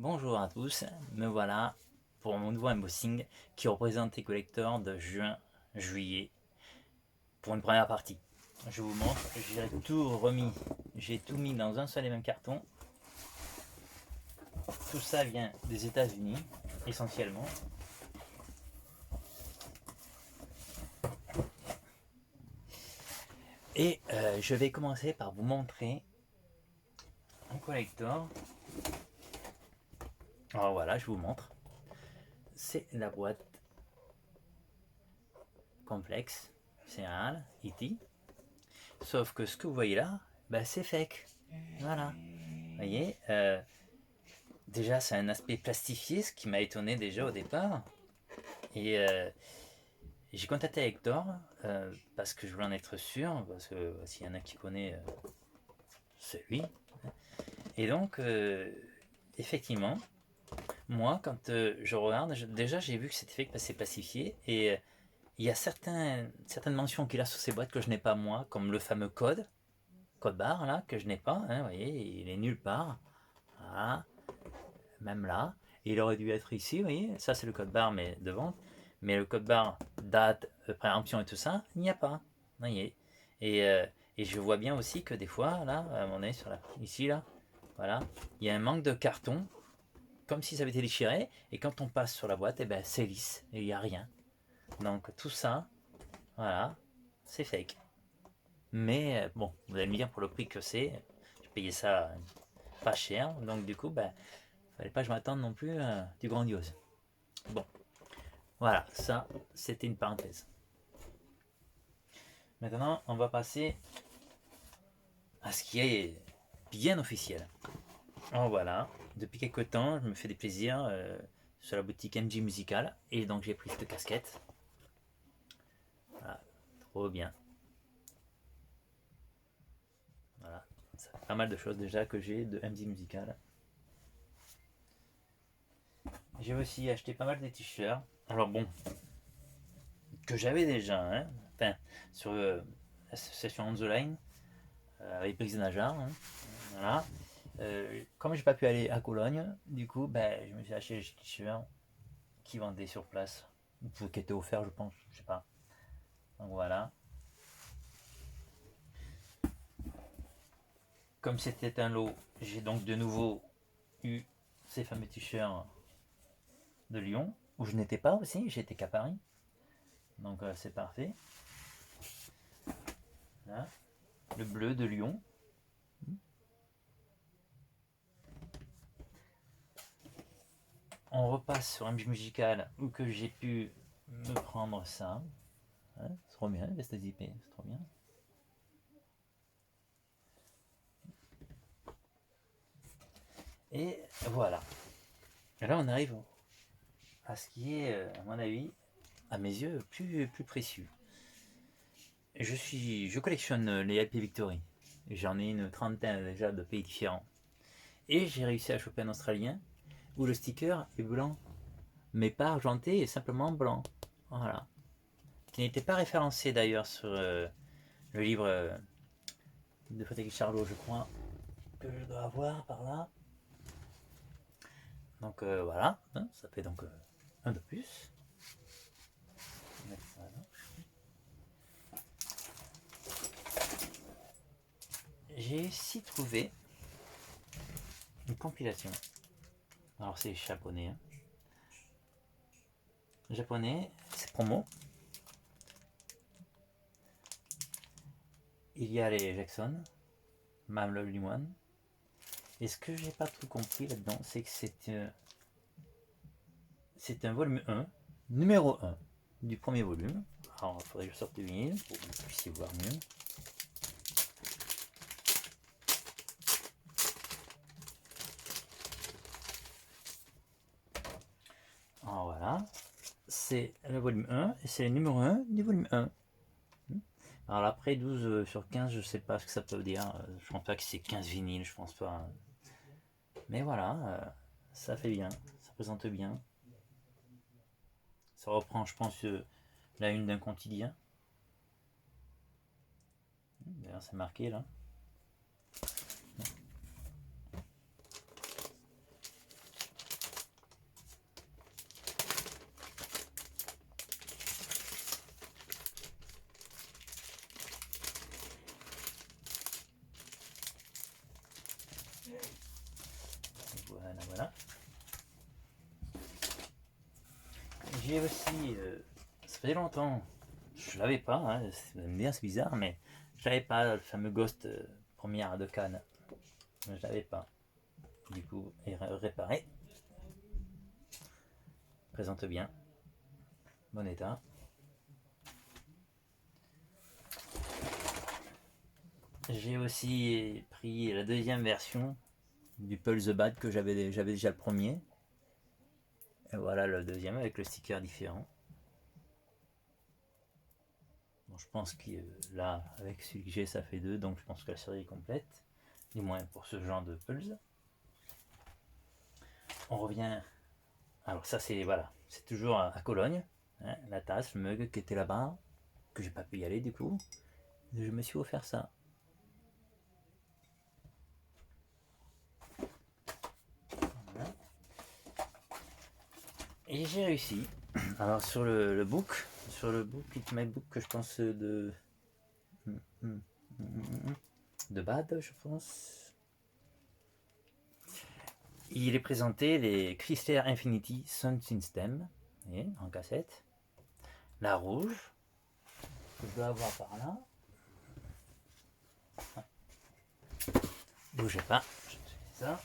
Bonjour à tous, me voilà pour mon nouveau unboxing qui représente les collecteurs de juin-juillet pour une première partie. Je vous montre, j'ai tout remis, j'ai tout mis dans un seul et même carton. Tout ça vient des États-Unis essentiellement. Et je vais commencer par vous montrer un collector. Alors voilà, je vous montre. C'est la boîte complexe, c'est un E.T. Sauf que ce que vous voyez là, bah, c'est fake. Voilà. Vous voyez, déjà c'est un aspect plastifié, ce qui m'a étonné déjà au départ. Et j'ai contacté Hector parce que je voulais en être sûr, parce que s'il y en a qui connaît, c'est lui. Et donc, effectivement, moi, quand je regarde, déjà j'ai vu que c'était fake parce que c'est plastifié. Et il y a certaines mentions qu'il a sur ces boîtes que je n'ai pas moi, comme le fameux code barre là, que je n'ai pas. Hein, vous voyez, il est nulle part. Voilà, même là. Et il aurait dû être ici, vous voyez, ça c'est le code barre mais de vente. Mais le code barre, date, préemption et tout ça, il n'y a pas. Vous voyez. Et, euh, et je vois bien aussi que des fois, là, on est sur ici, là, voilà, il y a un manque de carton, comme si ça avait été déchiré. Et quand on passe sur la boîte, et ben, c'est lisse, et il n'y a rien. Donc tout ça, voilà, c'est fake. Mais bon, vous allez me dire pour le prix que c'est, je payais ça pas cher, donc du coup, ben, fallait pas que je m'attende non plus à du grandiose. Bon, voilà, ça, c'était une parenthèse. Maintenant, on va passer à ce qui est bien officiel. Alors voilà, depuis quelques temps, je me fais des plaisirs sur la boutique MJ Musical, et donc j'ai pris cette casquette. Voilà, trop bien. Voilà, ça fait pas mal de choses déjà que j'ai de MJ Musical. J'ai aussi acheté pas mal de t-shirts. Alors bon, que j'avais déjà, hein, enfin, sur l'association On The Line, avec Brice Najar, hein, voilà. Comme j'ai pas pu aller à Cologne, du coup, ben, je me suis acheté les t-shirts qui vendaient sur place, ou qui étaient offerts, je pense, je sais pas. Donc voilà. Comme c'était un lot, j'ai donc de nouveau eu ces fameux t-shirts de Lyon, où je n'étais pas aussi, j'étais qu'à Paris. Donc c'est parfait. Là, le bleu de Lyon. On repasse sur un musical où que j'ai pu me prendre ça. Hein, c'est trop bien, veste zippée, c'est trop bien. Et voilà. Et là, on arrive à ce qui est, à mon avis, à mes yeux, plus précieux. Je collectionne les LP Victory. J'en ai une trentaine déjà de pays différents. Et j'ai réussi à choper un Australien où le sticker est blanc, mais pas argenté et simplement blanc. Voilà. Qui n'était pas référencé d'ailleurs sur le livre de Frédéric Charlot, je crois, que je dois avoir par là. Donc voilà, hein, ça fait donc un de plus. Voilà. J'ai aussi trouvé une compilation. Alors c'est japonais. Hein. Japonais, c'est promo. Il y a les Jackson, Mam Lovely One. Et ce que j'ai pas tout compris là-dedans, c'est que c'est un volume 1, numéro 1 du premier volume. Alors il faudrait que je sorte le vinyle pour que vous puissiez voir mieux. Alors voilà, c'est le volume 1 et c'est le numéro 1 du volume 1. Alors après 12 sur 15, je sais pas ce que ça peut dire. Je pense pas que c'est 15 vinyles, je pense pas. Mais voilà, ça fait bien, ça présente bien. Ça reprend, je pense, la une d'un quotidien. D'ailleurs, c'est marqué là. J'ai aussi, ça fait longtemps, je l'avais pas, hein, vous allez me dire c'est bizarre, mais je l'avais pas, le fameux Ghost première de Cannes. Je l'avais pas. Du coup, réparé. Présente bien. Bon état. J'ai aussi pris la deuxième version du Pull the Bad que j'avais déjà le premier. Et voilà le deuxième avec le sticker différent. Bon, je pense que là, avec celui que j'ai, ça fait 2, donc je pense que la série est complète. Du moins pour ce genre de Pulse. On revient. Alors, ça, c'est voilà, c'est toujours à Cologne. Hein, la tasse, le mug qui était là-bas, que j'ai pas pu y aller du coup. Je me suis offert ça. Voilà. Et j'ai réussi. Alors, sur le book, MacBook que je pense de Bad, je pense. Il est présenté les Chrysler Infinity Sound System, voyez, en cassette. La rouge, que je dois avoir par là. Bougez pas, je fais ça.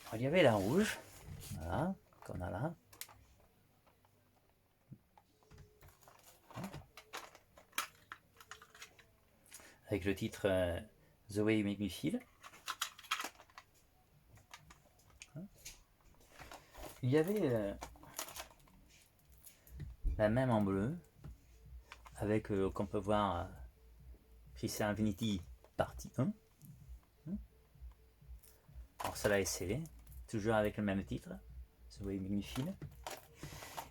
Alors, il y avait la rouge, voilà, qu'on a là. Avec le titre The Way You Make Me Feel. Il y avait la même en bleu, avec, qu'on peut voir, Chrysler Infinity partie 1. Alors celle-là est scellée, toujours avec le même titre, The Way You Make Me Feel.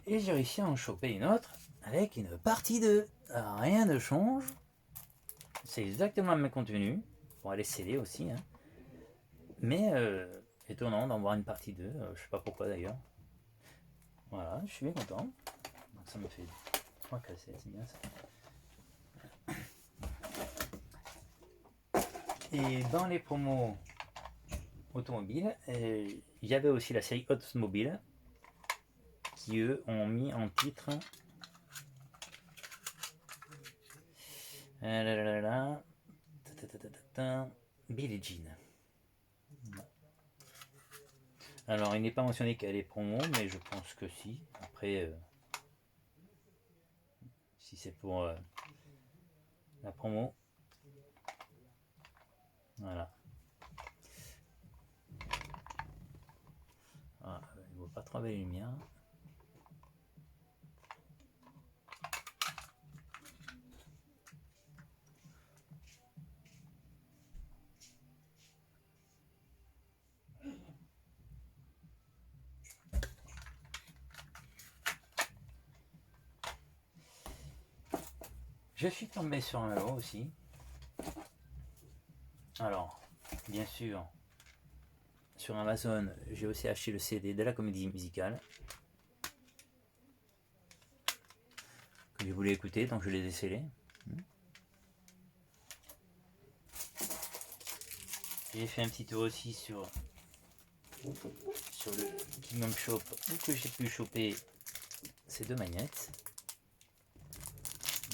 Et j'ai réussi à en choper une autre avec une partie 2. Alors, rien ne change. C'est exactement le même contenu. Bon, elle est scellée aussi. Hein. Mais étonnant d'en voir une partie 2. Je sais pas pourquoi d'ailleurs. Voilà, je suis bien content. Donc ça me fait 3 cassettes, c'est bien ça. Et dans les promos automobiles, il y avait aussi la série Automobile qui eux ont mis en titre Billie Jean. Alors il n'est pas mentionné qu'elle est promo, mais je pense que si. Après, si c'est pour la promo, voilà. Ah, il ne vaut pas trop belle lumière. Je suis tombé sur un lot aussi. Alors, bien sûr, sur Amazon, j'ai aussi acheté le CD de la comédie musicale que je voulais écouter, donc je les ai scellés. J'ai fait un petit tour aussi sur le Kingdom Shop où que j'ai pu choper ces deux magnettes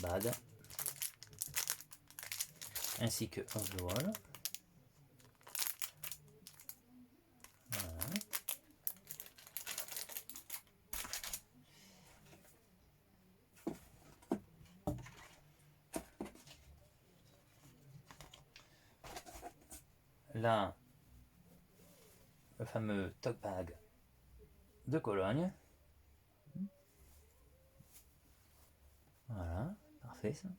Bad ainsi que Off the Wall. Voilà. Là, le fameux Talk Bag de Cologne. Voilà, parfait ça.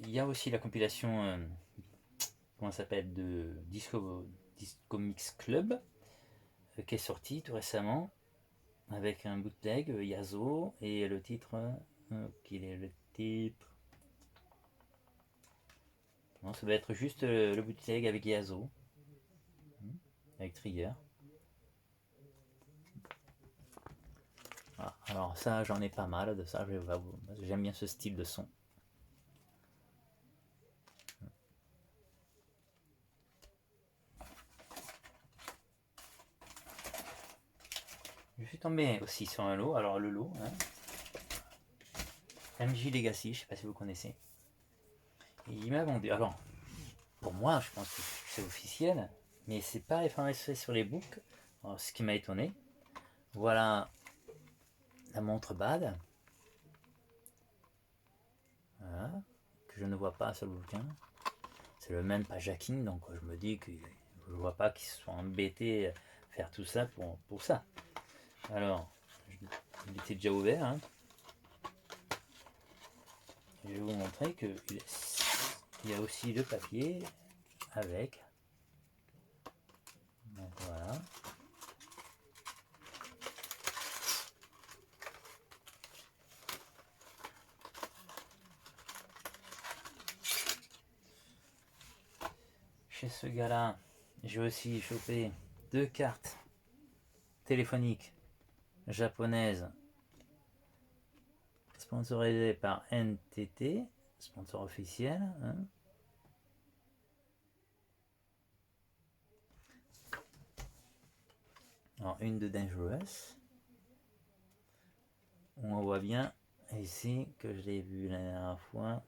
Il y a aussi la compilation, comment ça s'appelle, de Disco Mix Club, qui est sortie tout récemment, avec un bootleg Yazo, et le titre, quel est le titre? Non, ça va être juste le bootleg avec Yazo, avec Trigger. Voilà. Alors ça, j'en ai pas mal de ça, j'aime bien ce style de son. Je suis tombé aussi sur un lot, alors le lot, hein, MJ Legacy, je sais pas si vous connaissez. Et il m'a vendu, alors pour moi je pense que c'est officiel, mais c'est pas référencé sur les books, alors, ce qui m'a étonné. Voilà la montre Bad, voilà, que je ne vois pas sur le bouquin. C'est le même pajaking, donc je me dis que je vois pas qu'ils se sont embêtés à faire tout ça pour ça. Alors, il était déjà ouvert, hein. Je vais vous montrer que il y a aussi le papier avec. Donc voilà. Chez ce gars-là, j'ai aussi chopé 2 cartes téléphoniques japonaises sponsorisées par NTT, sponsor officiel, hein. Alors, une de Dangerous. On voit bien ici que je l'ai vu la dernière fois.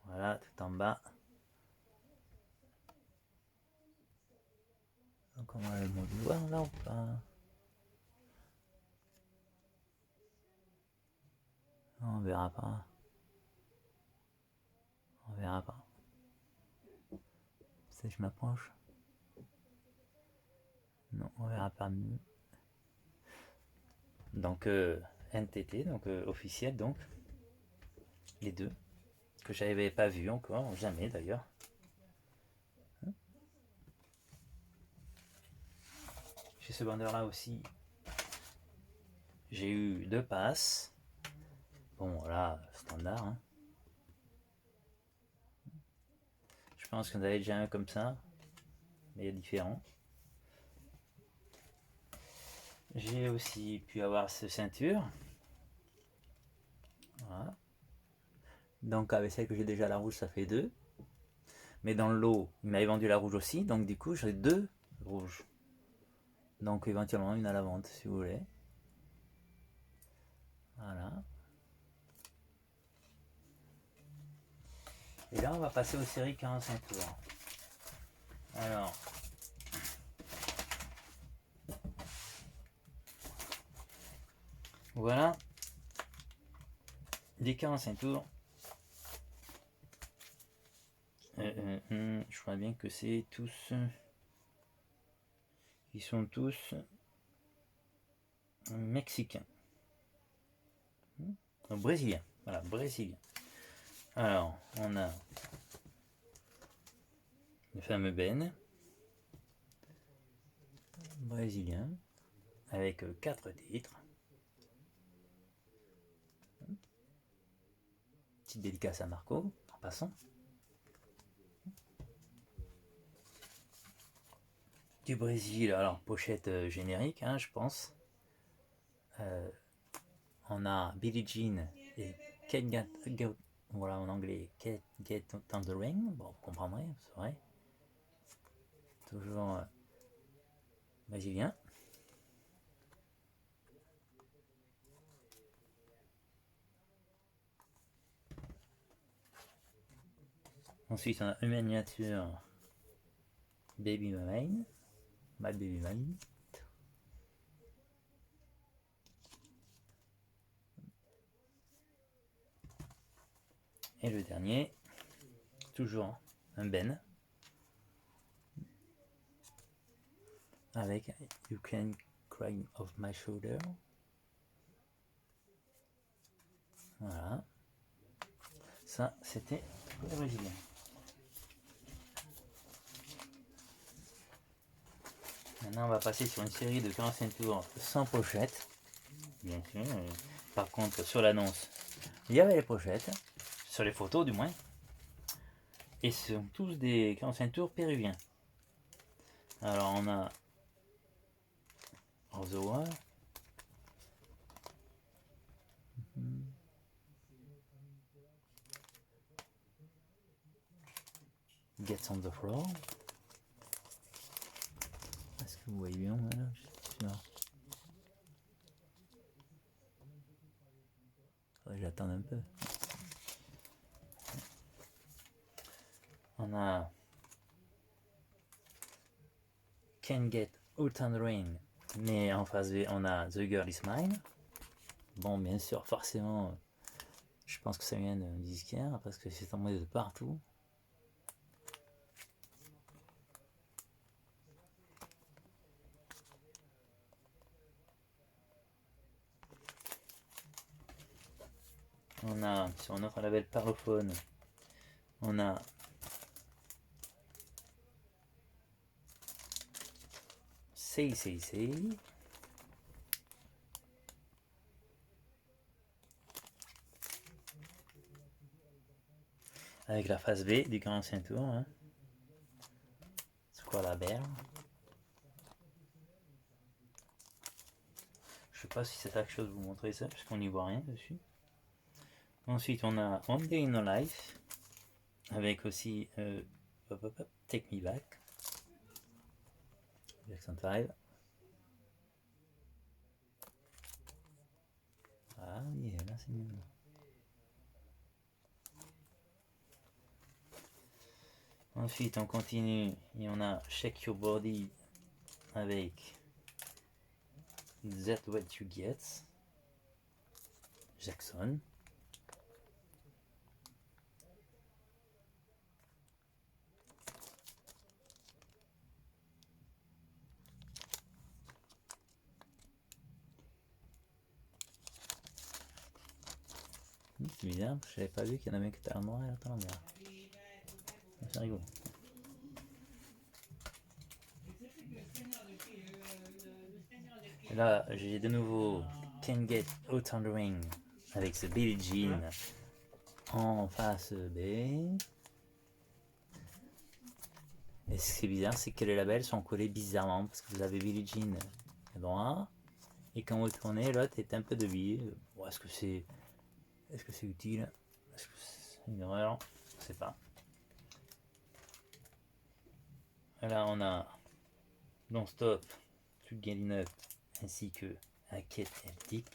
Voilà, tout en bas. Donc on va le voir là ou pas? Non, on verra pas. On verra pas. Si je m'approche. Non, on verra pas mieux. Donc NTT, donc officiel donc. Les deux. Que j'avais pas vu encore, jamais d'ailleurs. Chez ce vendeur là aussi, j'ai eu 2 passes. Bon voilà, standard, hein. Je pense qu'on avait déjà un comme ça, mais il est différent. J'ai aussi pu avoir cette ceinture. Voilà. Donc avec celle que j'ai déjà la rouge, ça fait 2. Mais dans le lot, il m'avait vendu la rouge aussi, donc du coup j'ai 2 rouges. Donc éventuellement une à la vente si vous voulez. Voilà. Et là on va passer aux séries 45 tours. Alors. Voilà. Des 45 tours. Je crois bien que c'est tous. Ils sont tous mexicains. Brésiliens. Voilà, brésiliens. Alors, on a le fameux Ben. Brésilien. Avec 4 titres. Petite dédicace à Marco, en passant. Du Brésil, alors pochette générique, hein, je pense. On a Billie Jean et Kate voilà en anglais, Kate Get on the Ring. Bon, vous comprendrez, c'est vrai. Toujours brésilien. Ensuite, on a une miniature Baby Mine, My Baby Mine. Et le dernier, toujours un Ben, avec You Can Cry Off My Shoulder. Voilà. Ça, c'était pour les Brésiliens. Maintenant, on va passer sur une série de 45 tours sans pochette. Bien sûr. Par contre, sur l'annonce, il y avait les pochettes. Sur les photos, du moins. Et ce sont tous des 45 tours péruviens. Alors, on a Ozoa, Gets on the floor. Est-ce que vous voyez bien là? J'attends un peu. On a Can Get Out on the Ring, mais en face B, on a The Girl Is Mine. Bon, bien sûr, forcément, je pense que ça vient d'un disquaire parce que c'est tombé de partout. On a sur notre label Parophone, on a Say Say Say. Avec la face B du Grand Saint-Tour. Hein. C'est quoi la berle? Je sais pas si c'est quelque chose de vous montrer ça, parce qu'on n'y voit rien dessus. Ensuite, on a One Day in a Life, avec aussi Take Me Back, Jackson 5. Ah oui, là c'est mieux. Ensuite, on continue et on a Shake Your Body avec That's What You Get, Jackson. C'est bizarre, je n'avais pas vu qu'il y en avait un qui était à l'endroit et l'autre à l'envers. C'est rigolo. Là, j'ai de nouveau Can Get Out on the Ring avec ce Billie Jean en face B. Et ce qui est bizarre, c'est que les labels sont collés bizarrement parce que vous avez Billie Jean à droite et quand vous tournez, l'autre est un peu dévié. Bon, est-ce que c'est utile? Est-ce que c'est une erreur? Je sais pas. Là, on a Don't Stop, Keep Getting Up ainsi que Hackett et Tip.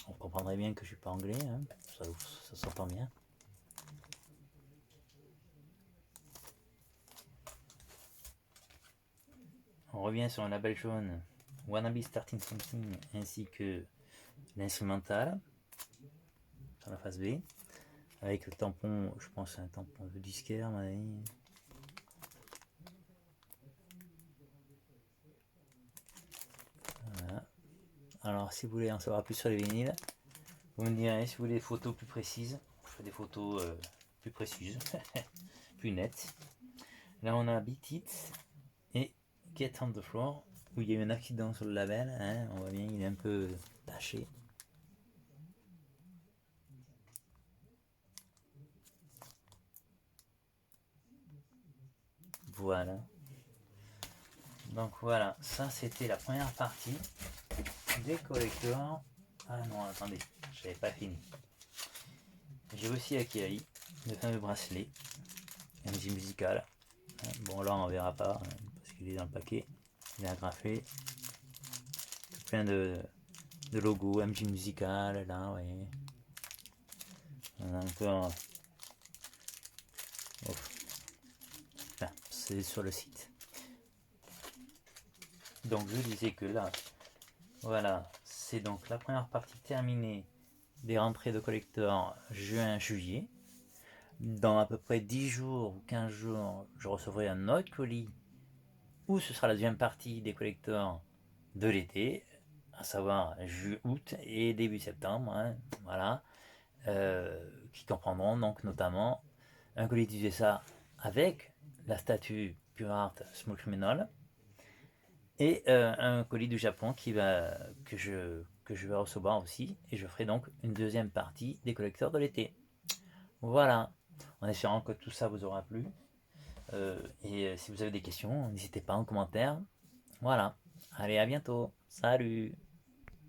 On comprendrait bien que je suis pas anglais, hein. Ça s'entend bien. On revient sur un label jaune, Wanna Be Starting Something, ainsi que l'instrumental, sur la face B, avec le tampon, je pense un tampon de disquaire, à mon avis. Voilà. Alors, si vous voulez en savoir plus sur les vinyles, vous me direz si vous voulez des photos plus précises. Je fais des photos plus précises, plus nettes. Là, on a Beat It et Get on the Floor, où il y a eu un accident sur le label. Hein, on voit bien, il est un peu taché. Voilà. Donc voilà, ça c'était la première partie des collecteurs. Ah non, attendez, j'avais pas fini. J'ai aussi acquis le fameux bracelet MJ Musical. Bon là on verra pas parce qu'il est dans le paquet. Il est agrafé. Plein de logos MJ Musical là, vous voyez. On a encore. Enfin, c'est sur le site. Donc je disais que là, voilà, c'est donc la première partie terminée des rentrées de collecteurs juin-juillet. Dans à peu près 10 jours ou 15 jours, je recevrai un autre colis où ce sera la deuxième partie des collecteurs de l'été, à savoir août et début septembre, hein, voilà, qui comprendront donc notamment un colis du USA avec la statue Pure Art Small Criminal et un colis du Japon que je vais recevoir aussi, et je ferai donc une deuxième partie des collecteurs de l'été. Voilà, en espérant que tout ça vous aura plu. Et si vous avez des questions, n'hésitez pas en commentaire. Voilà, allez, à bientôt. Salut!